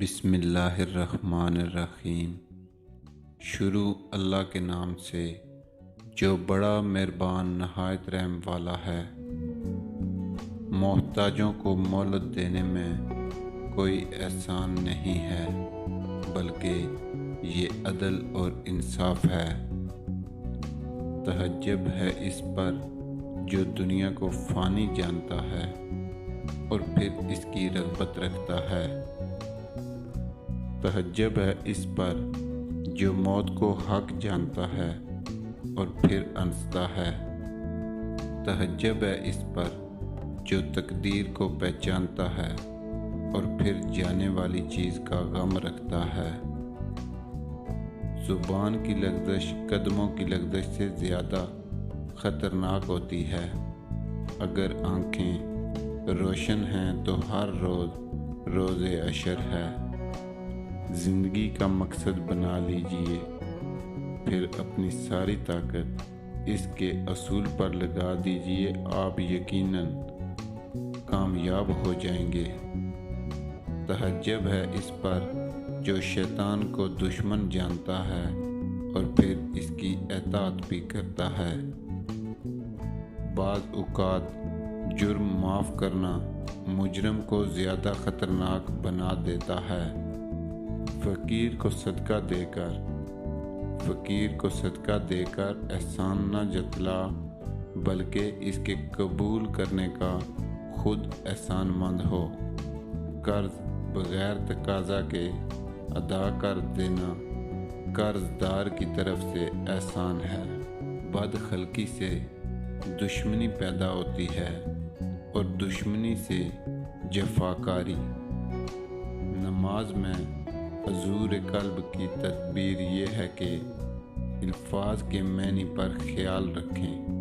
بسم اللہ الرحمن الرحیم۔ شروع اللہ کے نام سے جو بڑا مہربان نہایت رحم والا ہے۔ محتاجوں کو مہلت دینے میں کوئی احسان نہیں ہے، بلکہ یہ عدل اور انصاف ہے۔ تعجب ہے اس پر جو دنیا کو فانی جانتا ہے اور پھر اس کی رغبت رکھتا ہے۔ تعجب ہے اس پر جو موت کو حق جانتا ہے اور پھر ہنستا ہے۔ تعجب ہے اس پر جو تقدیر کو پہچانتا ہے اور پھر جانے والی چیز کا غم رکھتا ہے۔ زبان کی لغزش قدموں کی لغزش سے زیادہ خطرناک ہوتی ہے۔ اگر آنکھیں روشن ہیں تو ہر روز روز عشر ہے۔ زندگی کا مقصد بنا لیجئے، پھر اپنی ساری طاقت اس کے اصول پر لگا دیجئے، آپ یقیناً کامیاب ہو جائیں گے۔ تعجب ہے اس پر جو شیطان کو دشمن جانتا ہے اور پھر اس کی اطاعت بھی کرتا ہے۔ بعض اوقات جرم معاف کرنا مجرم کو زیادہ خطرناک بنا دیتا ہے۔ فقیر کو صدقہ دے کر احسان نہ جتلا، بلکہ اس کے قبول کرنے کا خود احسان مند ہو۔ قرض بغیر تقاضا کے ادا کر دینا قرض دار کی طرف سے احسان ہے۔ بدخلقی سے دشمنی پیدا ہوتی ہے اور دشمنی سے جفاکاری۔ نماز میں حضور قلب کی تدبیر یہ ہے کہ الفاظ کے معنی پر خیال رکھیں۔